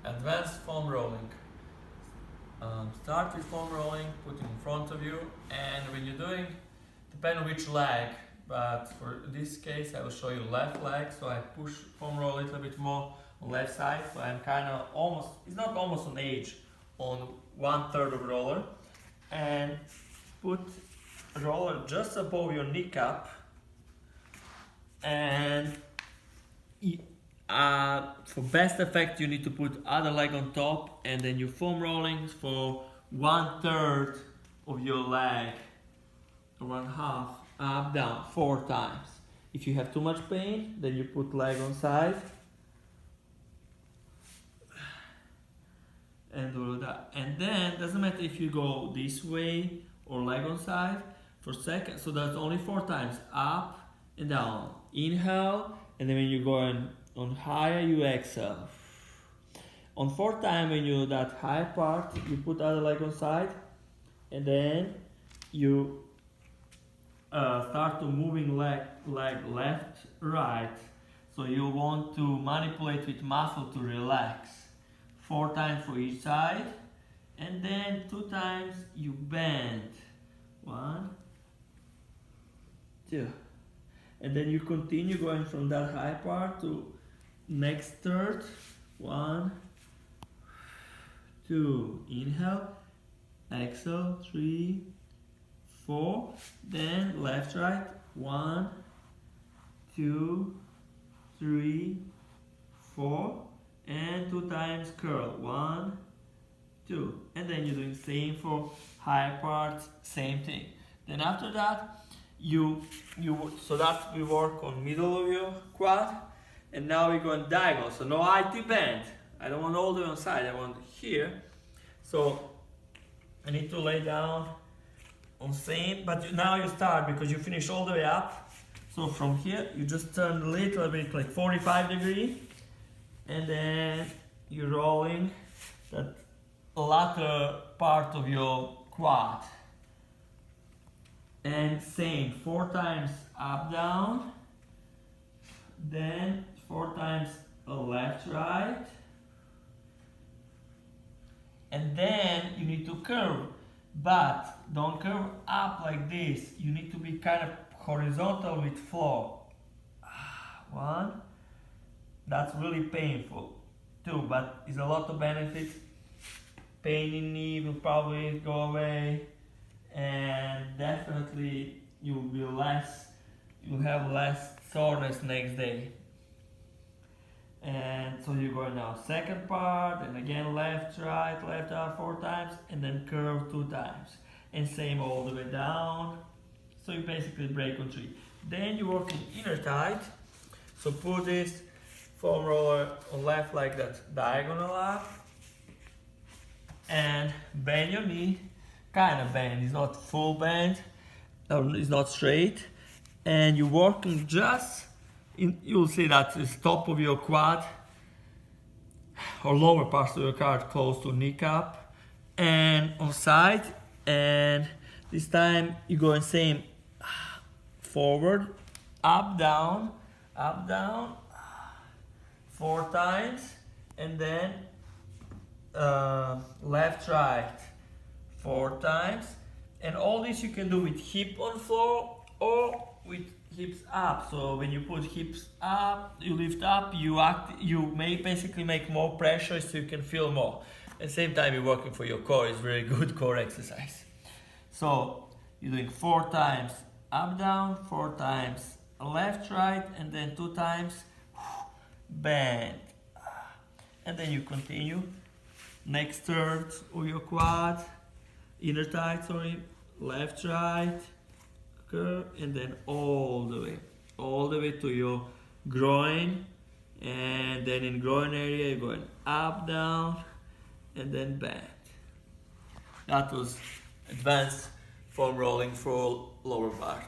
Advanced foam rolling. Start with foam rolling, put it in front of you, and when you're doing, depend on which leg, but for this case I will show you left leg, so I push foam roll a little bit more on left side, so I'm kind of almost, it's not almost on edge, on 1/3 of roller, and put roller just above your kneecap, and for best effect you need to put other leg on top, and then you foam rolling for 1/3 of your leg, 1/2, up, down, 4 times. If you have too much pain, then you put leg on side and do that. And then doesn't matter if you go this way or leg on side for second. So that's only 4 times, up and down. Inhale, and then when you go on higher, you exhale. On 4th time, when you do that high part, you put other leg on side, and then you start to moving leg left, right. So you want to manipulate with muscle to relax. 4 times for each side, and then 2 times you bend. 1, 2, and then you continue going from that high part to next third. 1, 2, inhale, exhale, 3, 4, then left, right, 1, 2, 3, 4, and 2 times curl, 1, 2, and then you're doing same for high parts, same thing. Then after that, so that we work on middle of your quad, and now we go in diagonal, so no IT bend. I don't want all the way on side, I want here. So I need to lay down on same, but now you start because you finish all the way up. So from here, you just turn a little bit like 45 degrees, and then you're rolling that latter part of your quad. And same, 4 times up, down, then 4 times left, right, and then you need to curve, but don't curve up like this. You need to be kind of horizontal with floor. 1, that's really painful. 2, but it's a lot of benefits. Pain in knee will probably go away, and definitely you'll have less soreness next day. And so you go now second part, and again left, right, left, out 4 times, and then curve 2 times, and same all the way down. So you basically break on 3. Then you work in inner tight. So put this foam roller on left like that, diagonal up, and bend your knee, kind of bend, it's not full bend, it's not straight, and you're working just you'll see that is top of your quad or lower parts of your quad close to kneecap and on side, and this time you go in same forward, up, down, 4 times, and then left, right 4 times, and all this you can do with hip on floor or with hips up. So when you put hips up, you lift up, you may basically make more pressure so you can feel more. At the same time, you're working for your core. It's very good core exercise. So you're doing 4 times up, down, 4 times left, right, and then 2 times bend, and then you continue. Next third of your quad, inner tight, left, right, curve, and then all the way to your groin, and then in groin area you're going up, down, and then bend. That was advanced foam rolling for lower part.